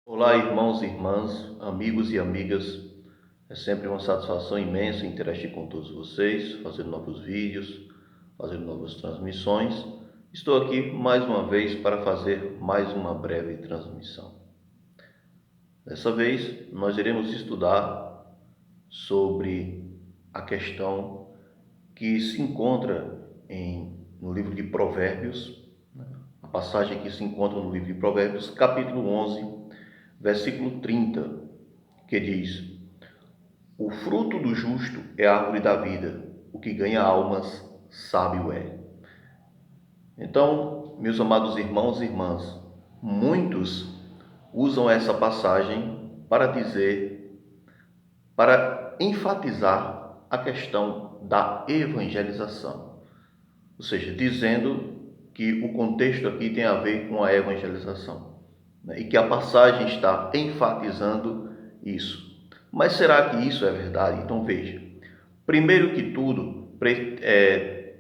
Olá, irmãos e irmãs, amigos e amigas. É sempre uma satisfação imensa interagir com todos vocês, fazendo novos vídeos, fazendo novas transmissões. Estou aqui mais uma vez para fazer mais uma breve transmissão. Dessa vez, nós iremos estudar sobre a questão que se encontra no livro de Provérbios, a passagem que se encontra no livro de Provérbios, capítulo 11, versículo 30, que diz: o fruto do justo é a árvore da vida, o que ganha almas, sábio é. Então, meus amados irmãos e irmãs, muitos usam essa passagem para enfatizar a questão da evangelização. Ou seja, dizendo que o contexto aqui tem a ver com a evangelização, né? E que a passagem está enfatizando isso. Mas será que isso é verdade? Então veja, primeiro que tudo,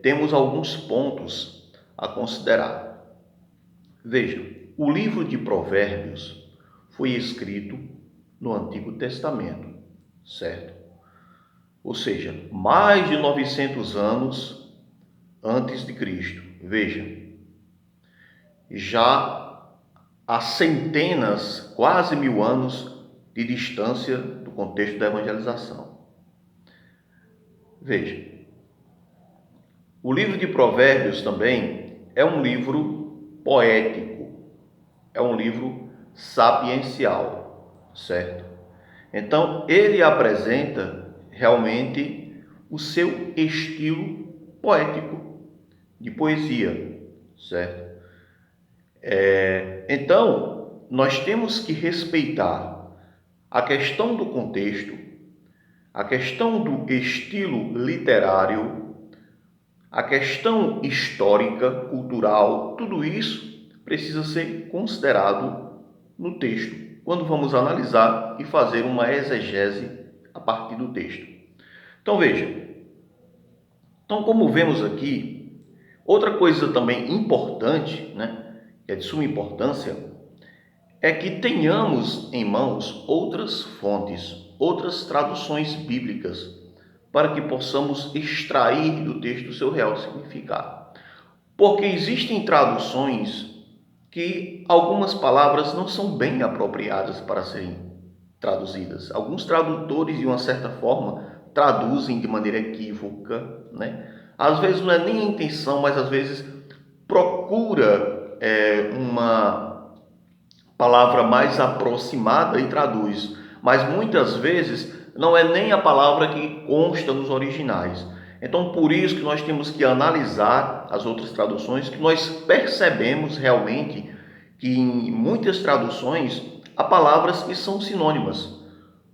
temos alguns pontos a considerar. Veja, o livro de Provérbios foi escrito no Antigo Testamento, certo? Ou seja, mais de 900 anos antes de Cristo. Veja, já há centenas, quase 1000 anos de distância do contexto da evangelização. Veja, o livro de Provérbios também é um livro poético, é um livro sapiencial, certo? Então, ele apresenta realmente o seu estilo poético de poesia, certo? Então, nós temos que respeitar a questão do contexto, a questão do estilo literário, a questão histórica, cultural, tudo isso precisa ser considerado no texto, quando vamos analisar e fazer uma exegese a partir do texto. Então veja, como vemos aqui, outra coisa também importante, né, que é de suma importância, é que tenhamos em mãos outras fontes, outras traduções bíblicas, para que possamos extrair do texto o seu real significado. Porque existem traduções que algumas palavras não são bem apropriadas para serem traduzidas. Alguns tradutores, de uma certa forma, traduzem de maneira equívoca, né? Às vezes não é nem a intenção, mas às vezes procura uma palavra mais aproximada e traduz. Mas muitas vezes não é nem a palavra que consta nos originais. Então, por isso que nós temos que analisar as outras traduções, que nós percebemos realmente que em muitas traduções há palavras que são sinônimas.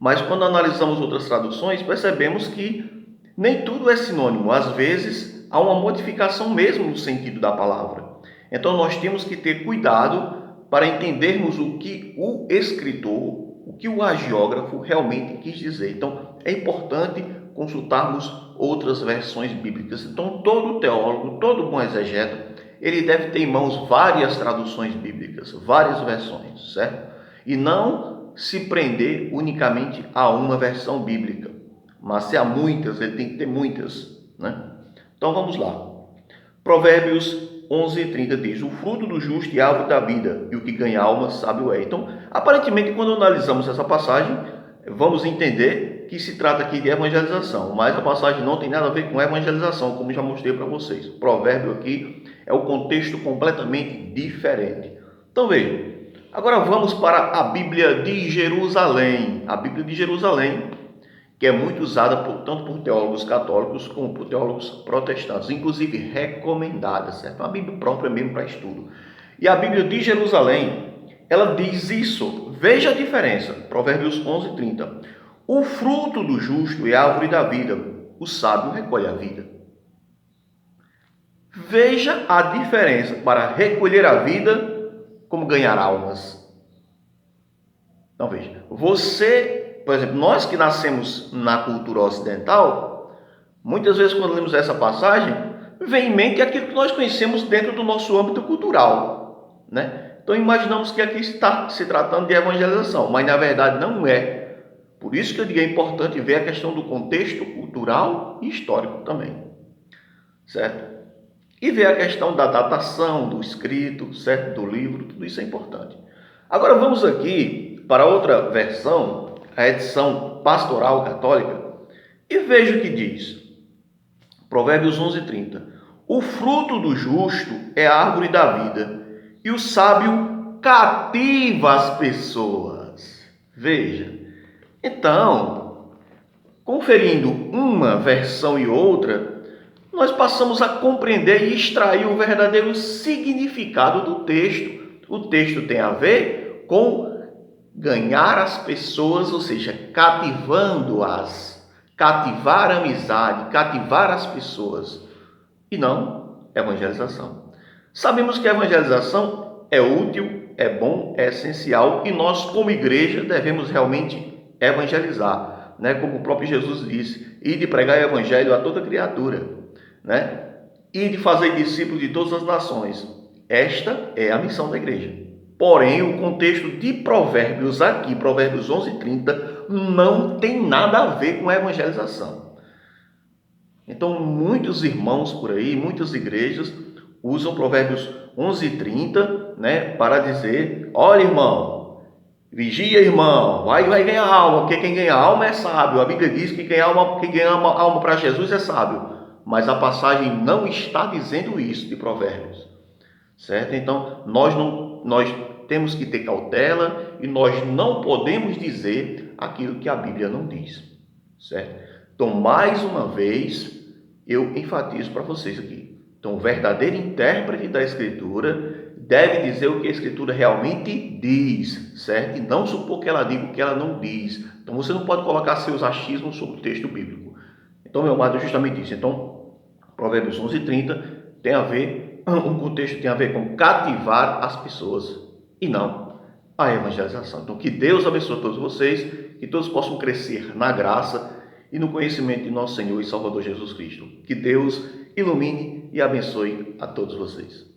Mas quando analisamos outras traduções, percebemos que nem tudo é sinônimo. Às vezes há uma modificação mesmo no sentido da palavra. Então, nós temos que ter cuidado para entendermos o que o escritor, o que o hagiógrafo realmente quis dizer. Então, é importante consultarmos outras versões bíblicas. Então, todo teólogo, todo bom exegeta, ele deve ter em mãos várias traduções bíblicas, várias versões, certo? E não se prender unicamente a uma versão bíblica. Mas se há muitas, ele tem que ter muitas, né? Então, vamos lá. Provérbios 11:30 diz: o fruto do justo é a árvore da vida, e o que ganha alma, sábio é. Então, aparentemente, quando analisamos essa passagem, vamos entender que se trata aqui de evangelização, mas a passagem não tem nada a ver com evangelização, como já mostrei para vocês. O provérbio aqui é o contexto completamente diferente. Então, veja, agora vamos para a Bíblia de Jerusalém. A Bíblia de Jerusalém, que é muito usada tanto por teólogos católicos como por teólogos protestantes, inclusive recomendada, certo? Uma Bíblia própria mesmo para estudo. E a Bíblia de Jerusalém, ela diz isso. Veja a diferença. Provérbios 11:30. O fruto do justo é a árvore da vida. O sábio recolhe a vida. Veja a diferença para recolher a vida, como ganhar almas. Então veja, por exemplo, nós que nascemos na cultura ocidental, muitas vezes quando lemos essa passagem, vem em mente aquilo que nós conhecemos dentro do nosso âmbito cultural, né? Então imaginamos que aqui está se tratando de evangelização, mas na verdade não é. Por isso que eu digo é importante ver a questão do contexto cultural e histórico também, certo? E ver a questão da datação do escrito, certo? Do livro, tudo isso é importante. Agora vamos aqui para outra versão, a edição pastoral católica, e veja o que diz. Provérbios 11:30. O fruto do justo é a árvore da vida, e o sábio cativa as pessoas. Veja. Então, conferindo uma versão e outra, nós passamos a compreender e extrair o verdadeiro significado do texto. O texto tem a ver com ganhar as pessoas, ou seja, cativando-as, cativar a amizade, cativar as pessoas, e não evangelização. Sabemos que a evangelização é útil, é bom, é essencial, e nós, como igreja, devemos realmente evangelizar, né? Como o próprio Jesus disse, e de pregar o evangelho a toda criatura, né? E de fazer discípulos de todas as nações. Esta é a missão da igreja. Porém, o contexto de Provérbios aqui, Provérbios 11:30, não tem nada a ver com a evangelização. Então, muitos irmãos por aí, muitas igrejas usam Provérbios 11:30, né, para dizer: olha, irmão, vigia, irmão, vai ganhar alma, porque quem ganha alma é sábio. A Bíblia diz que quem ganha alma para Jesus é sábio. Mas a passagem não está dizendo isso de Provérbios, certo? Então, nós temos que ter cautela e nós não podemos dizer aquilo que a Bíblia não diz, certo? Então, mais uma vez, eu enfatizo para vocês aqui. Então, o verdadeiro intérprete da Escritura deve dizer o que a Escritura realmente diz, certo? E não supor que ela diga o que ela não diz. Então, você não pode colocar seus achismos sobre o texto bíblico. Então, meu amado, é justamente isso. Então, Provérbios 11:30 tem a ver, o contexto tem a ver com cativar as pessoas e não a evangelização. Então, que Deus abençoe todos vocês, que todos possam crescer na graça e no conhecimento de nosso Senhor e Salvador Jesus Cristo. Que Deus ilumine e abençoe a todos vocês.